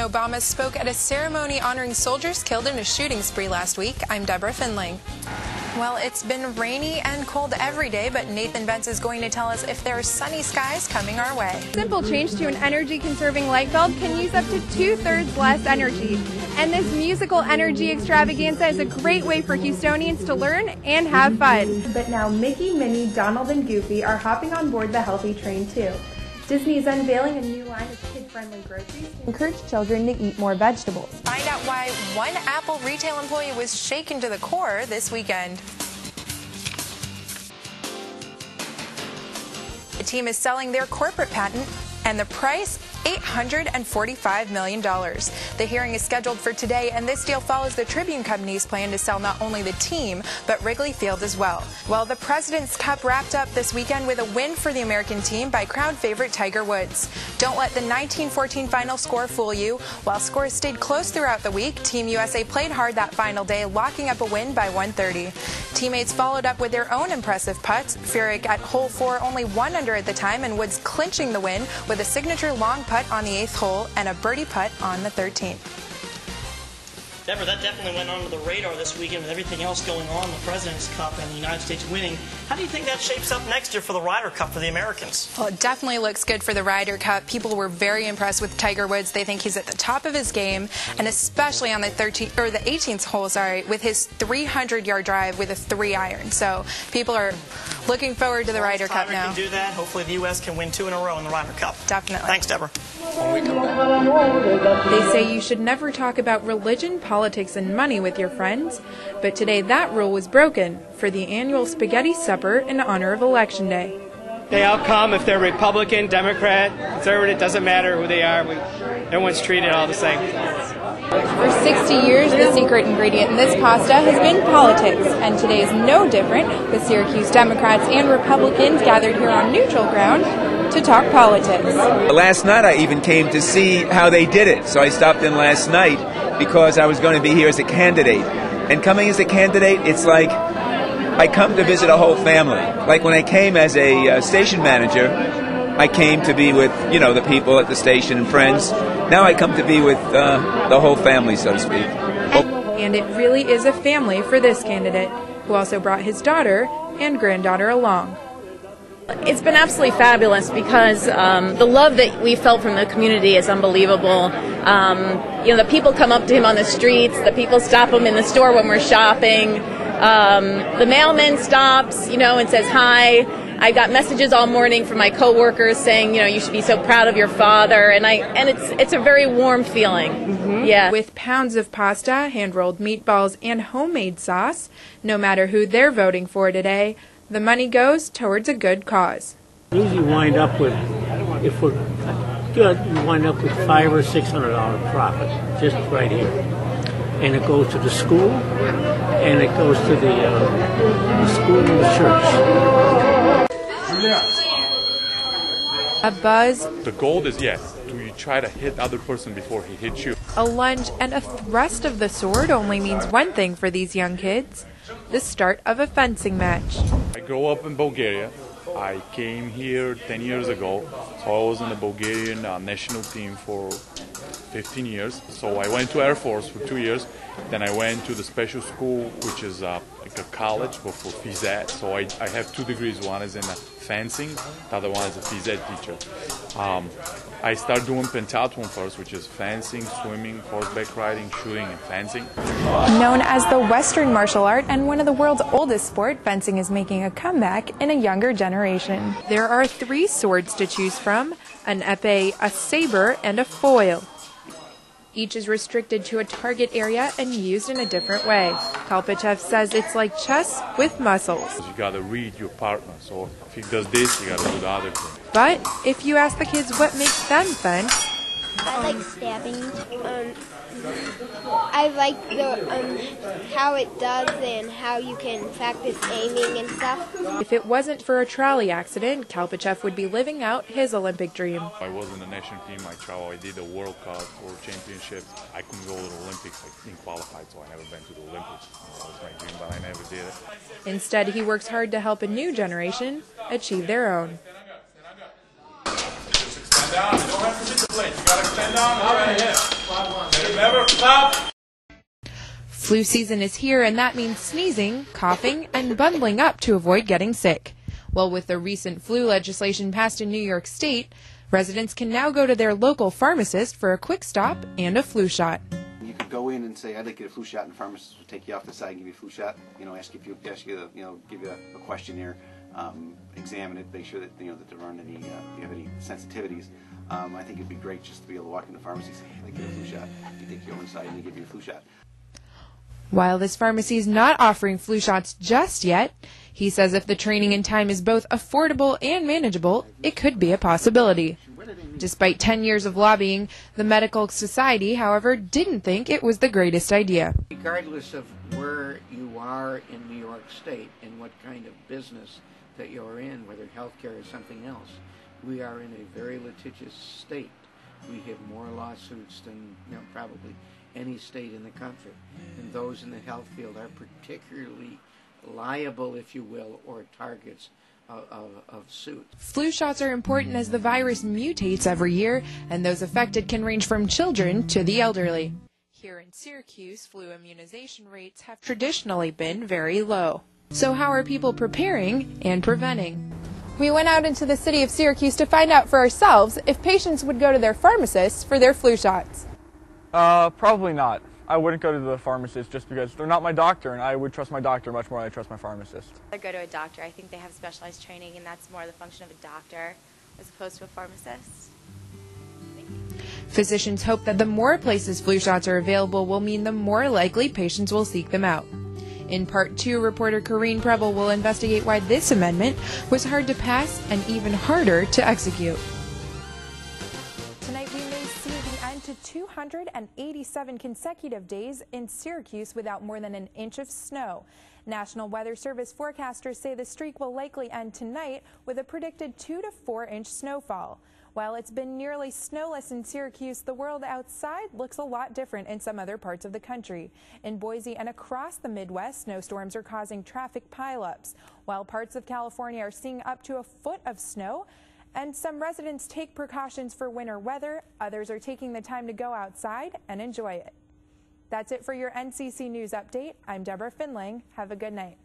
Obama spoke at a ceremony honoring soldiers killed in a shooting spree last week. I'm Deborah Findling. Well, it's been rainy and cold every day, but Nathan Bentz is going to tell us if there are sunny skies coming our way. Simple change to an energy-conserving light bulb can use up to 2/3 less energy. And this musical energy extravaganza is a great way for Houstonians to learn and have fun. But now Mickey, Minnie, Donald, and Goofy are hopping on board the healthy train too. Disney's unveiling a new line of kid-friendly groceries to encourage children to eat more vegetables. Find out why one Apple retail employee was shaken to the core this weekend. The team is selling their corporate patent, and the price, $845 million. The hearing is scheduled for today, and this deal follows the Tribune Company's plan to sell not only the team, but Wrigley Field as well. Well, the President's Cup wrapped up this weekend with a win for the American team by crowd favorite Tiger Woods. Don't let the 1914 final score fool you. While scores stayed close throughout the week, Team USA played hard that final day, locking up a win by 130. Teammates followed up with their own impressive putts. Furyk at hole 4 only 1 under at the time, and Woods clinching the win with a signature long putt on the 8th hole and a birdie putt on the 13th. Deborah, that definitely went under the radar this weekend with everything else going on, the President's Cup and the United States winning. How do you think that shapes up next year for the Ryder Cup for the Americans? Well, it definitely looks good for the Ryder Cup. People were very impressed with Tiger Woods. They think he's at the top of his game, and especially on the 18th hole, with his 300-yard drive with a 3-iron. So people are looking forward to the Ryder Cup now. Can do that. Hopefully the U.S. can win 2 in a row in the Ryder Cup. Definitely. Thanks, Deborah. They say you should never talk about religion, politics, and money with your friends, but today that rule was broken for the annual spaghetti supper in honor of Election Day. They all come if they're Republican, Democrat, conservative, it doesn't matter who they are. Everyone's treated all the same. For 60 years, the secret ingredient in this pasta has been politics, and today is no different. The Syracuse Democrats and Republicans gathered here on neutral ground to talk politics. Last night I even came to see how they did it, so I stopped in last night because I was going to be here as a candidate. And coming as a candidate, it's like I come to visit a whole family. Like when I came as a station manager, I came to be with, the people at the station and friends. Now I come to be with the whole family, so to speak. And it really is a family for this candidate, who also brought his daughter and granddaughter along. It's been absolutely fabulous because the love that we felt from the community is unbelievable. The people come up to him on the streets, the people stop him in the store when we're shopping. The mailman stops, and says hi. I got messages all morning from my coworkers saying, you should be so proud of your father, and it's a very warm feeling. Mm-hmm. Yeah. With pounds of pasta, hand-rolled meatballs, and homemade sauce, no matter who they're voting for today, the money goes towards a good cause. Usually wind up with, if we're good, we wind up with $500 or $600 profit, just right here. And it goes to the school, and it goes to the school and the church. A buzz. The goal is, to try to hit the other person before he hits you. A lunge and a thrust of the sword only means one thing for these young kids: the start of a fencing match. I grew up in Bulgaria. I came here 10 years ago, so I was in the Bulgarian national team for 15 years. So I went to Air Force for 2 years. Then I went to the special school, which is like a college, but for phys ed. So I have 2 degrees. One is in fencing, the other one is a phys ed teacher. I started doing pentathlon first, which is fencing, swimming, horseback riding, shooting, and fencing. Known as the Western martial art and one of the world's oldest sport, fencing is making a comeback in a younger generation. There are 3 swords to choose from: an epee, a saber, and a foil. Each is restricted to a target area and used in a different way. Kalpachev says it's like chess with muscles. You gotta read your partner, so if he does this, you gotta do the other thing. But if you ask the kids what makes them fence, I like stabbing. I like how it does and how you can practice aiming and stuff. If it wasn't for a trolley accident, Kalpachev would be living out his Olympic dream. I was in the national team. I traveled. I did the World Cup or championships. I couldn't go to the Olympics. I didn't qualify, so I never been to the Olympics. That was my dream, but I never did it. Instead, he works hard to help a new generation achieve their own. Just extend down. You don't have to hit the blade. You got to extend down. All right, yeah. Flu season is here, and that means sneezing, coughing, and bundling up to avoid getting sick. Well, with the recent flu legislation passed in New York State, residents can now go to their local pharmacist for a quick stop and a flu shot. You could go in and say, "I'd like to get a flu shot," and the pharmacist will take you off to the side and give you a flu shot. Give you a questionnaire, examine it, make sure that that there aren't any you have any sensitivities. I think it'd be great just to be able to walk in the pharmacy and say, "Hey, I'd like to get a flu shot." You take you over to the side and they give you a flu shot. While this pharmacy is not offering flu shots just yet, he says if the training and time is both affordable and manageable, it could be a possibility. Despite 10 years of lobbying, the Medical Society, however, didn't think it was the greatest idea. Regardless of where you are in New York State and what kind of business that you're in, whether healthcare or something else, we are in a very litigious state. We have more lawsuits than probably any state in the country, and those in the health field are particularly liable, if you will, or targets of suit. Flu shots are important as the virus mutates every year, and those affected can range from children to the elderly. Here in Syracuse, flu immunization rates have traditionally been very low. So how are people preparing and preventing? We went out into the city of Syracuse to find out for ourselves if patients would go to their pharmacists for their flu shots. Probably not. I wouldn't go to the pharmacist just because they're not my doctor, and I would trust my doctor much more than I trust my pharmacist. I go to a doctor. I think they have specialized training, and that's more the function of a doctor as opposed to a pharmacist. Physicians hope that the more places flu shots are available will mean the more likely patients will seek them out. In Part 2, reporter Corrine Preble will investigate why this amendment was hard to pass and even harder to execute. Tonight we may see the end to 287 consecutive days in Syracuse without more than an inch of snow. National Weather Service forecasters say the streak will likely end tonight with a predicted 2 to 4 inch snowfall. While it's been nearly snowless in Syracuse, the world outside looks a lot different in some other parts of the country. In Boise and across the Midwest, snowstorms are causing traffic pileups. While parts of California are seeing up to a foot of snow, and some residents take precautions for winter weather, others are taking the time to go outside and enjoy it. That's it for your NCC News Update. I'm Deborah Findling. Have a good night.